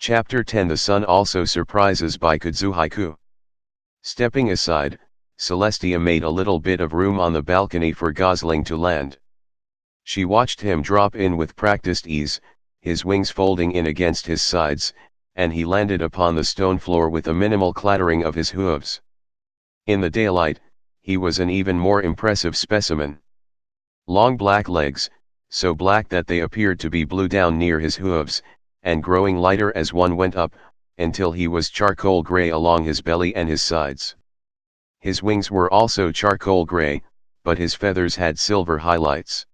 Chapter 10 The Sun Also Surprises by Kudzuhaiku. Stepping aside, Celestia made a little bit of room on the balcony for Gosling to land. She watched him drop in with practiced ease, his wings folding in against his sides, and he landed upon the stone floor with a minimal clattering of his hooves. In the daylight, he was an even more impressive specimen. Long black legs, so black that they appeared to be blue down near his hooves, and growing lighter as one went up, until he was charcoal gray along his belly and his sides. His wings were also charcoal gray, but his feathers had silver highlights.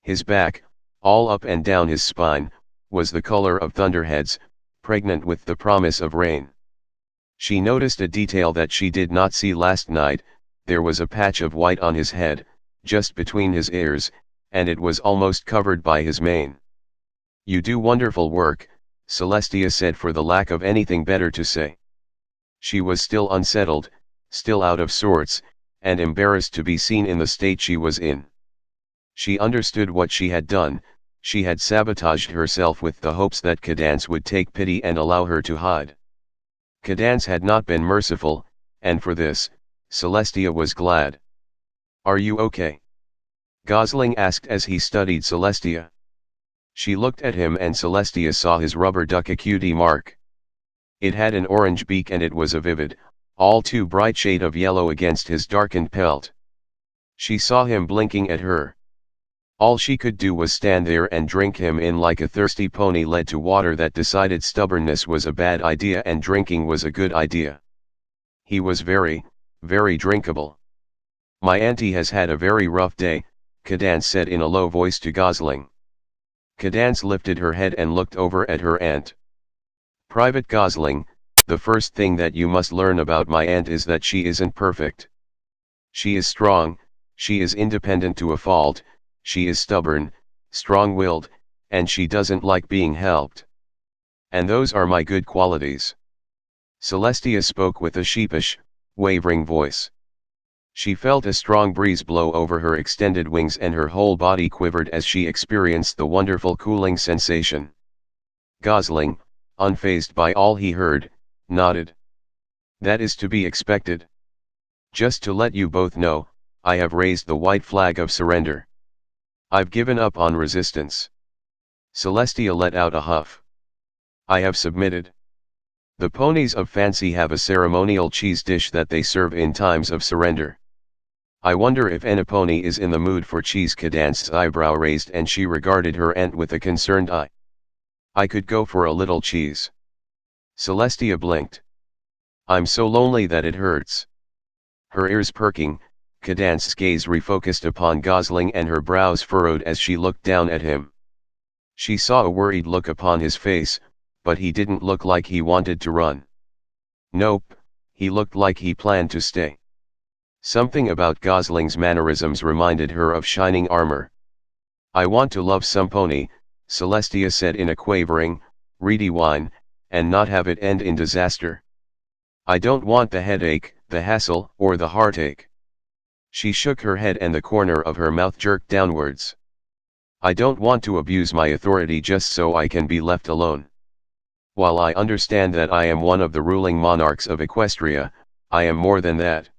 His back, all up and down his spine, was the color of thunderheads, pregnant with the promise of rain. She noticed a detail that she did not see last night. There was a patch of white on his head, just between his ears, and it was almost covered by his mane. "You do wonderful work," Celestia said for the lack of anything better to say. She was still unsettled, still out of sorts, and embarrassed to be seen in the state she was in. She understood what she had done. She had sabotaged herself with the hopes that Cadance would take pity and allow her to hide. Cadance had not been merciful, and for this, Celestia was glad. "Are you okay?" Gosling asked as he studied Celestia. She looked at him and Celestia saw his rubber duck acuity mark. It had an orange beak and it was a vivid, all too bright shade of yellow against his darkened pelt. She saw him blinking at her. All she could do was stand there and drink him in like a thirsty pony led to water that decided stubbornness was a bad idea and drinking was a good idea. He was very, very drinkable. "My auntie has had a very rough day," Cadance said in a low voice to Gosling. Cadance lifted her head and looked over at her aunt. "Private Gosling, the first thing that you must learn about my aunt is that she isn't perfect. She is strong, she is independent to a fault, she is stubborn, strong-willed, and she doesn't like being helped. And those are my good qualities." Celestia spoke with a sheepish, wavering voice. She felt a strong breeze blow over her extended wings and her whole body quivered as she experienced the wonderful cooling sensation. Gosling, unfazed by all he heard, nodded. "That is to be expected. Just to let you both know, I have raised the white flag of surrender. I've given up on resistance." Celestia let out a huff. "I have submitted. The ponies of fancy have a ceremonial cheese dish that they serve in times of surrender. I wonder if any pony is in the mood for cheese." Cadance's eyebrow raised and she regarded her aunt with a concerned eye. "I could go for a little cheese." Celestia blinked. "I'm so lonely that it hurts." Her ears perking, Cadance's gaze refocused upon Gosling and her brows furrowed as she looked down at him. She saw a worried look upon his face, but he didn't look like he wanted to run. Nope, he looked like he planned to stay. Something about Gosling's mannerisms reminded her of shining armor. "I want to love somepony," Celestia said in a quavering, reedy whine, "and not have it end in disaster. I don't want the headache, the hassle, or the heartache." She shook her head and the corner of her mouth jerked downwards. "I don't want to abuse my authority just so I can be left alone. While I understand that I am one of the ruling monarchs of Equestria, I am more than that.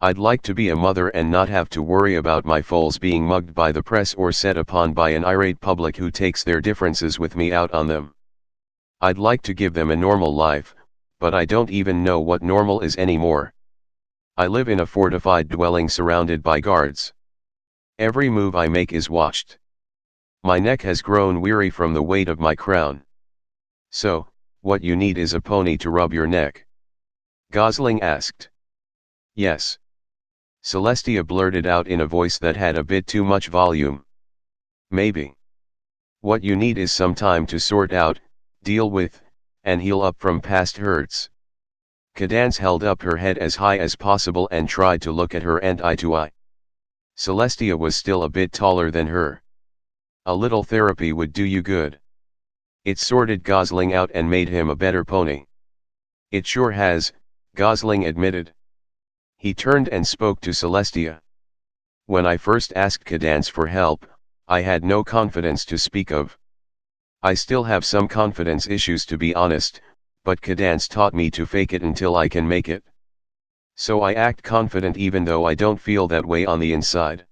I'd like to be a mother and not have to worry about my foals being mugged by the press or set upon by an irate public who takes their differences with me out on them. I'd like to give them a normal life, but I don't even know what normal is anymore. I live in a fortified dwelling surrounded by guards. Every move I make is watched. My neck has grown weary from the weight of my crown. So, what you need is a pony to rub your neck?" Gosling asked. "Yes." Celestia blurted out in a voice that had a bit too much volume. "Maybe. What you need is some time to sort out, deal with, and heal up from past hurts." Cadance held up her head as high as possible and tried to look at her aunt eye to eye. Celestia was still a bit taller than her. "A little therapy would do you good. It sorted Gosling out and made him a better pony." "It sure has," Gosling admitted. He turned and spoke to Celestia. "When I first asked Cadance for help, I had no confidence to speak of. I still have some confidence issues to be honest, but Cadance taught me to fake it until I can make it. So I act confident even though I don't feel that way on the inside.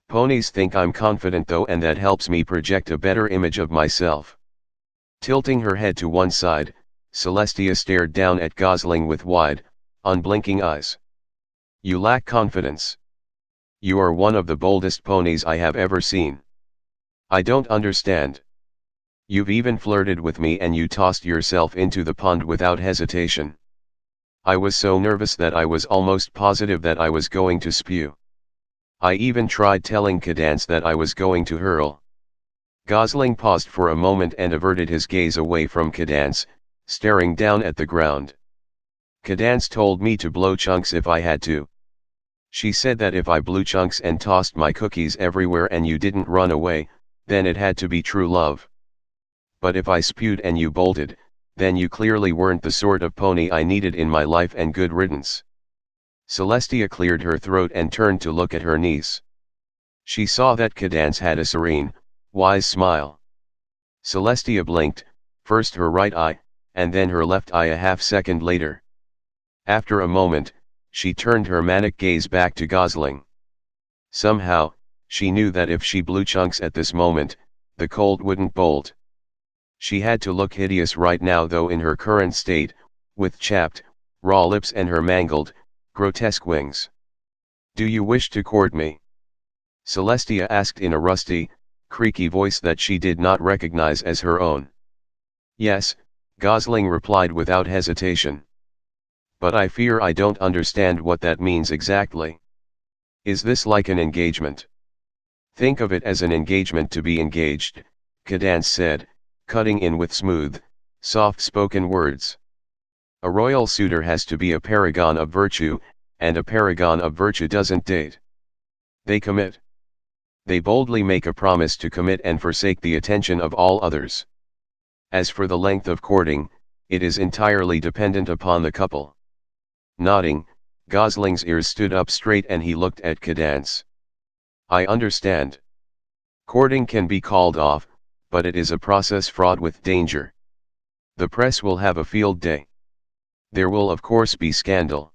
Ponies think I'm confident though, and that helps me project a better image of myself. Tilting her head to one side, Celestia stared down at Gosling with wide, unblinking eyes. You lack confidence. You are one of the boldest ponies I have ever seen. I don't understand. You've even flirted with me and you tossed yourself into the pond without hesitation. I was so nervous that I was almost positive that I was going to spew. I even tried telling Cadance that I was going to hurl. Gosling paused for a moment and averted his gaze away from Cadance, staring down at the ground. Cadance told me to blow chunks if I had to. She said that if I blew chunks and tossed my cookies everywhere and you didn't run away, then it had to be true love. But if I spewed and you bolted, then you clearly weren't the sort of pony I needed in my life, and good riddance. Celestia cleared her throat and turned to look at her niece. She saw that Cadance had a serene, wise smile. Celestia blinked, first her right eye, and then her left eye a half-second later. After a moment, she turned her manic gaze back to Gosling. Somehow, she knew that if she blew chunks at this moment, the colt wouldn't bolt. She had to look hideous right now though in her current state, with chapped, raw lips and her mangled, grotesque wings. Do you wish to court me? Celestia asked in a rusty, creaky voice that she did not recognize as her own. Yes, Gosling replied without hesitation. But I fear I don't understand what that means exactly. Is this like an engagement? Think of it as an engagement to be engaged, Cadance said, cutting in with smooth, soft-spoken words. A royal suitor has to be a paragon of virtue, and a paragon of virtue doesn't date. They commit. They boldly make a promise to commit and forsake the attention of all others. As for the length of courting, it is entirely dependent upon the couple. Nodding, Gosling's ears stood up straight and he looked at Cadance. I understand. Courting can be called off, but it is a process fraught with danger. The press will have a field day. There will of course be scandal.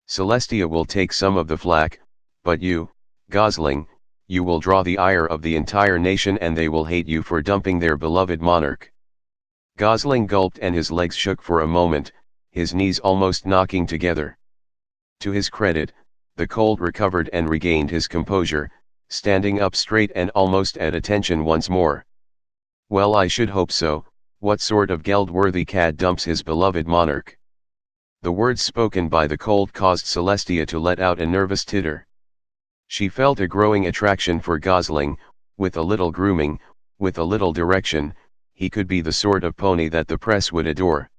Celestia will take some of the flack, but you, Gosling, you will draw the ire of the entire nation and they will hate you for dumping their beloved monarch. Gosling gulped and his legs shook for a moment, his knees almost knocking together. To his credit, the colt recovered and regained his composure, standing up straight and almost at attention once more. Well, I should hope so. What sort of geld-worthy cad dumps his beloved monarch? The words spoken by the colt caused Celestia to let out a nervous titter. She felt a growing attraction for Gosling. With a little grooming, with a little direction, he could be the sort of pony that the press would adore.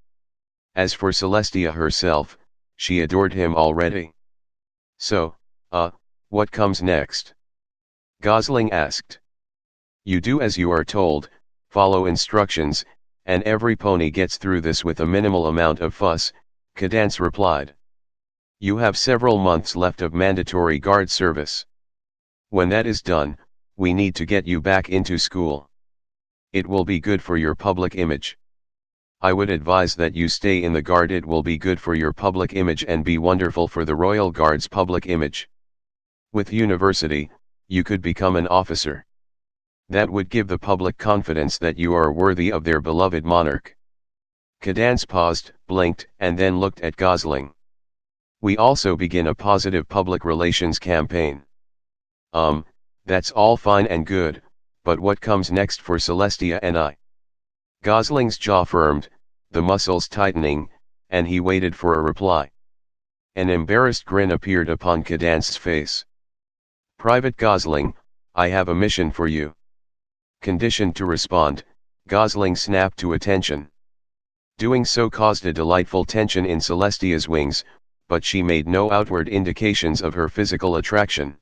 As for Celestia herself, she adored him already. So, what comes next? Gosling asked. You do as you are told, follow instructions, and every pony gets through this with a minimal amount of fuss, Cadance replied. You have several months left of mandatory guard service. When that is done, we need to get you back into school. It will be good for your public image. I would advise that you stay in the guard. It will be good for your public image and be wonderful for the Royal Guard's public image. With university, you could become an officer. That would give the public confidence that you are worthy of their beloved monarch. Cadance paused, blinked, and then looked at Gosling. We also begin a positive public relations campaign. That's all fine and good, but what comes next for Celestia and I? Gosling's jaw firmed, the muscles tightening, and he waited for a reply. An embarrassed grin appeared upon Cadance's face. Private Gosling, I have a mission for you. Conditioned to respond, Gosling snapped to attention. Doing so caused a delightful tension in Celestia's wings, but she made no outward indications of her physical attraction.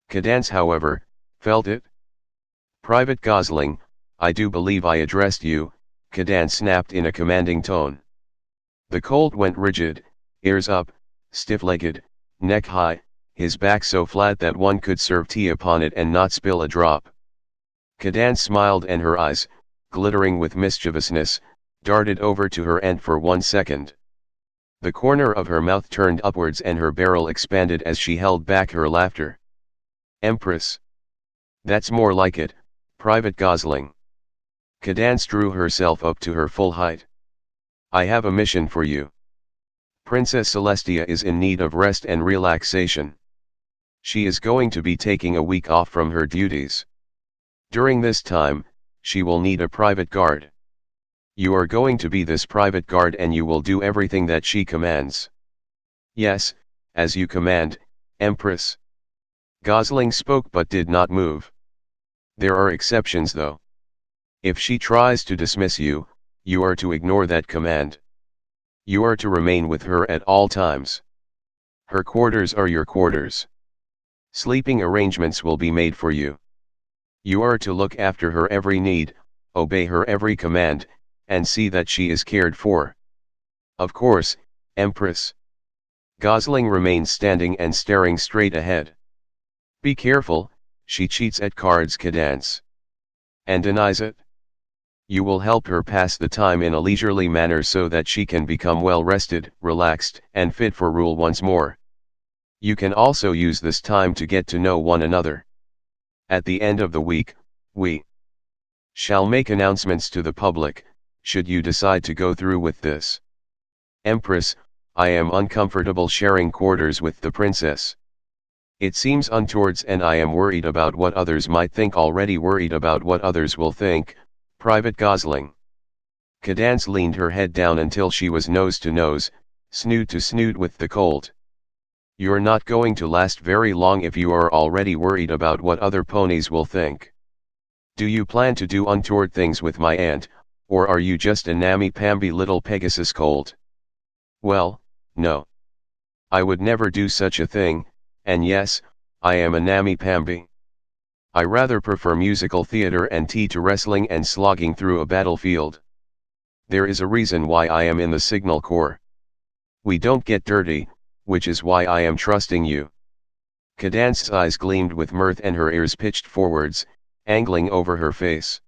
Cadance, however, felt it. Private Gosling, I do believe I addressed you, Cadance snapped in a commanding tone. The colt went rigid, ears up, stiff-legged, neck high, his back so flat that one could serve tea upon it and not spill a drop. Cadance smiled and her eyes, glittering with mischievousness, darted over to her and for 1 second. The corner of her mouth turned upwards and her barrel expanded as she held back her laughter. Empress. That's more like it, Private Gosling. Cadance drew herself up to her full height. I have a mission for you. Princess Celestia is in need of rest and relaxation. She is going to be taking a week off from her duties. During this time, she will need a private guard. You are going to be this private guard and you will do everything that she commands. Yes, as you command, Empress. Gosling spoke but did not move. There are exceptions though. If she tries to dismiss you, you are to ignore that command. You are to remain with her at all times. Her quarters are your quarters. Sleeping arrangements will be made for you. You are to look after her every need, obey her every command, and see that she is cared for. Of course, Empress. Gosling remained standing and staring straight ahead. Be careful, she cheats at cards, Cadance. And denies it. You will help her pass the time in a leisurely manner so that she can become well rested, relaxed, and fit for rule once more. You can also use this time to get to know one another. At the end of the week, we shall make announcements to the public, should you decide to go through with this. Empress, I am uncomfortable sharing quarters with the princess. It seems untoward and I am worried about what others might think, already worried about what others will think, Private Gosling. Cadance leaned her head down until she was nose to nose, snoot to snoot with the colt. You're not going to last very long if you are already worried about what other ponies will think. Do you plan to do untoward things with my aunt, or are you just a namby-pamby little Pegasus colt? Well, no. I would never do such a thing, and yes, I am a namby-pamby. I rather prefer musical theater and tea to wrestling and slogging through a battlefield. There is a reason why I am in the Signal Corps. We don't get dirty, which is why I am trusting you. Cadance's eyes gleamed with mirth and her ears pitched forwards, angling over her face.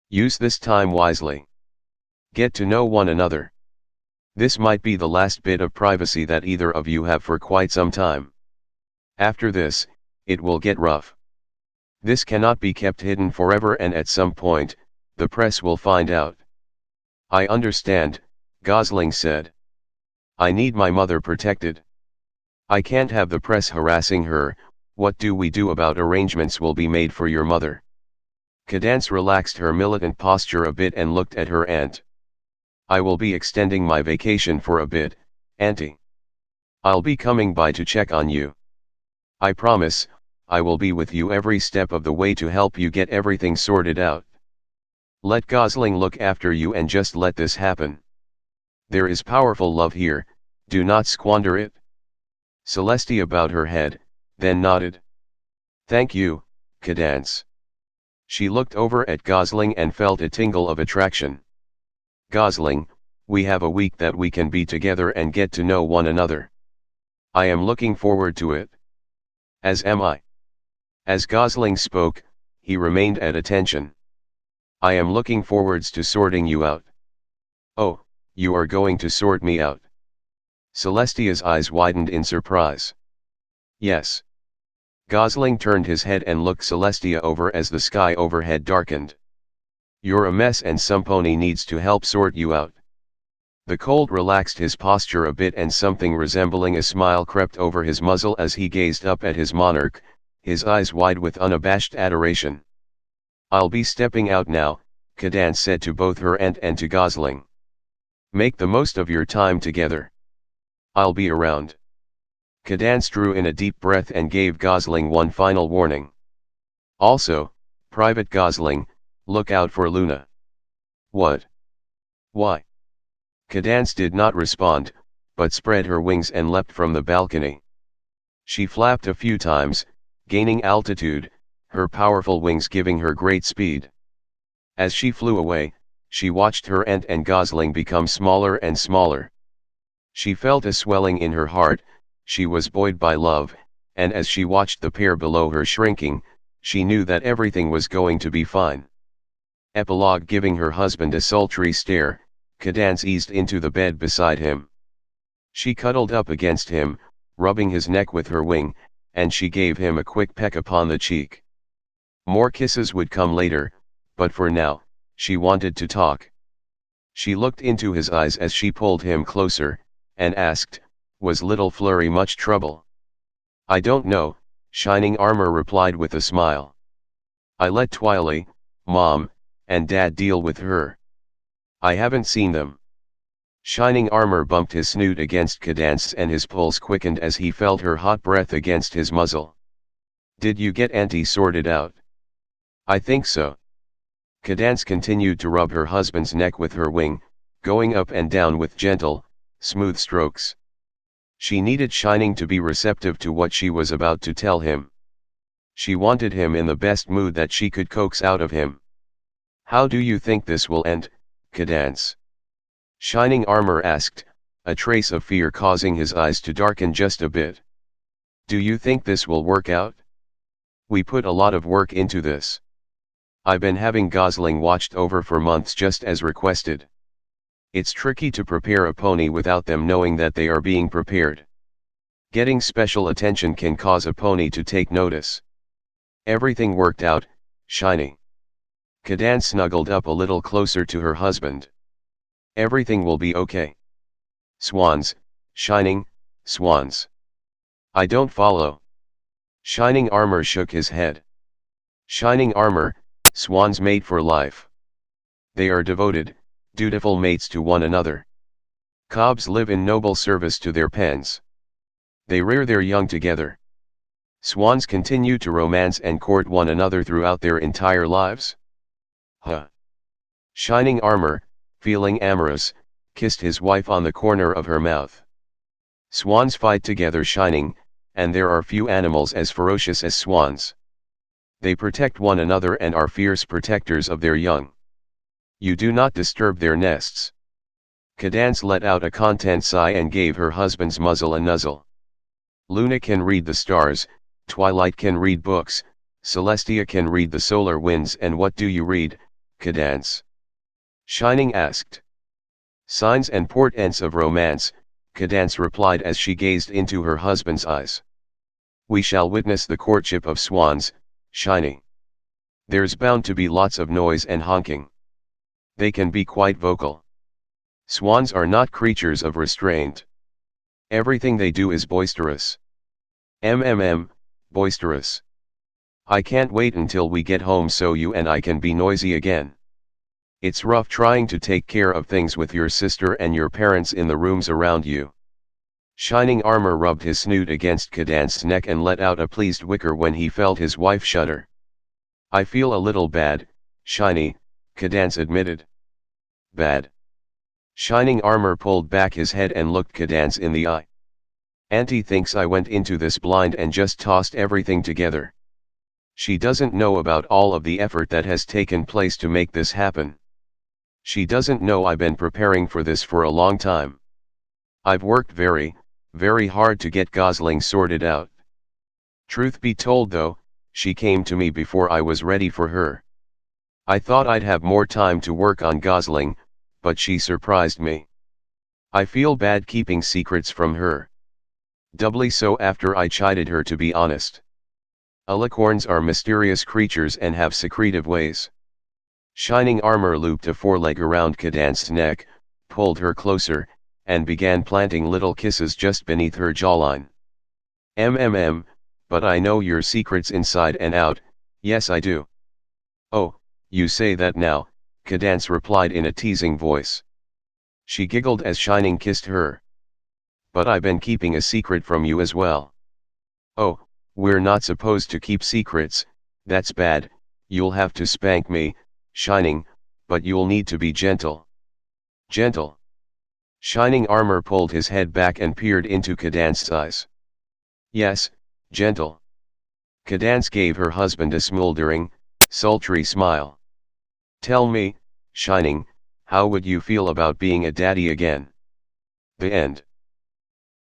Use this time wisely. Get to know one another. This might be the last bit of privacy that either of you have for quite some time. After this, it will get rough. This cannot be kept hidden forever, and at some point, the press will find out. I understand, Gosling said. I need my mother protected. I can't have the press harassing her. What do we do about arrangements will be made for your mother? Cadance relaxed her militant posture a bit and looked at her aunt. I will be extending my vacation for a bit, Auntie. I'll be coming by to check on you. I promise, I will be with you every step of the way to help you get everything sorted out. Let Gosling look after you and just let this happen. There is powerful love here, do not squander it. Celestia bowed her head, then nodded. Thank you, Cadance. She looked over at Gosling and felt a tingle of attraction. Gosling, we have a week that we can be together and get to know one another. I am looking forward to it. As am I. As Gosling spoke, he remained at attention. I am looking forwards to sorting you out. Oh, you are going to sort me out? Celestia's eyes widened in surprise. Yes. Gosling turned his head and looked Celestia over as the sky overhead darkened. You're a mess and somepony needs to help sort you out. The colt relaxed his posture a bit and something resembling a smile crept over his muzzle as he gazed up at his monarch, his eyes wide with unabashed adoration. I'll be stepping out now, Cadance said to both her aunt and to Gosling. Make the most of your time together. I'll be around. Cadance drew in a deep breath and gave Gosling one final warning. Also, Private Gosling, look out for Luna. What? Why? Cadance did not respond, but spread her wings and leapt from the balcony. She flapped a few times, gaining altitude, her powerful wings giving her great speed. As she flew away, she watched her aunt and Gosling become smaller and smaller. She felt a swelling in her heart, she was buoyed by love, and as she watched the pair below her shrinking, she knew that everything was going to be fine. Epilogue. Giving her husband a sultry stare, Cadance eased into the bed beside him. She cuddled up against him, rubbing his neck with her wing, and she gave him a quick peck upon the cheek. More kisses would come later, but for now, she wanted to talk. She looked into his eyes as she pulled him closer, and asked, "Was little Flurry much trouble?" "I don't know," Shining Armor replied with a smile. "I let Twily, Mom, and Dad deal with her. I haven't seen them." Shining Armor bumped his snoot against Cadance and his pulse quickened as he felt her hot breath against his muzzle. "Did you get Auntie sorted out?" "I think so." Cadance continued to rub her husband's neck with her wing, going up and down with gentle, smooth strokes. She needed Shining to be receptive to what she was about to tell him. She wanted him in the best mood that she could coax out of him. "How do you think this will end, Cadance?" Shining Armor asked, a trace of fear causing his eyes to darken just a bit. "Do you think this will work out? We put a lot of work into this. I've been having Gosling watched over for months just as requested. It's tricky to prepare a pony without them knowing that they are being prepared. Getting special attention can cause a pony to take notice. Everything worked out, Shiny." Cadance snuggled up a little closer to her husband. "Everything will be okay." "Swans, Shining, swans." "I don't follow." Shining Armor shook his head. "Shining Armor, swans mate for life. They are devoted, dutiful mates to one another. Cobs live in noble service to their pens. They rear their young together. Swans continue to romance and court one another throughout their entire lives." "Huh." Shining Armor, feeling amorous, kissed his wife on the corner of her mouth. "Swans fight together, Shining, and there are few animals as ferocious as swans. They protect one another and are fierce protectors of their young. You do not disturb their nests." Cadance let out a content sigh and gave her husband's muzzle a nuzzle. "Luna can read the stars, Twilight can read books, Celestia can read the solar winds, and what do you read, Cadance?" Shining asked. "Signs and portents of romance," Cadance replied as she gazed into her husband's eyes. "We shall witness the courtship of swans, Shiny. There's bound to be lots of noise and honking. They can be quite vocal. Swans are not creatures of restraint. Everything they do is boisterous. Boisterous. I can't wait until we get home so you and I can be noisy again. It's rough trying to take care of things with your sister and your parents in the rooms around you." Shining Armor rubbed his snoot against Cadance's neck and let out a pleased whicker when he felt his wife shudder. "I feel a little bad, Shiny," Cadance admitted. "Bad?" Shining Armor pulled back his head and looked Cadance in the eye. "Auntie thinks I went into this blind and just tossed everything together. She doesn't know about all of the effort that has taken place to make this happen. She doesn't know I've been preparing for this for a long time. I've worked very, very hard to get Gosling sorted out. Truth be told though, she came to me before I was ready for her. I thought I'd have more time to work on Gosling, but she surprised me. I feel bad keeping secrets from her. Doubly so after I chided her, to be honest. Alicorns are mysterious creatures and have secretive ways." Shining Armor looped a foreleg around Cadance's neck, pulled her closer, and began planting little kisses just beneath her jawline. But I know your secrets inside and out, yes I do." "Oh, you say that now," Cadance replied in a teasing voice. She giggled as Shining kissed her. "But I've been keeping a secret from you as well." "Oh, we're not supposed to keep secrets, that's bad, you'll have to spank me, Shining, but you'll need to be gentle." "Gentle?" Shining Armor pulled his head back and peered into Cadance's eyes. "Yes, gentle." Cadance gave her husband a smoldering, sultry smile. "Tell me, Shining, how would you feel about being a daddy again?" The end.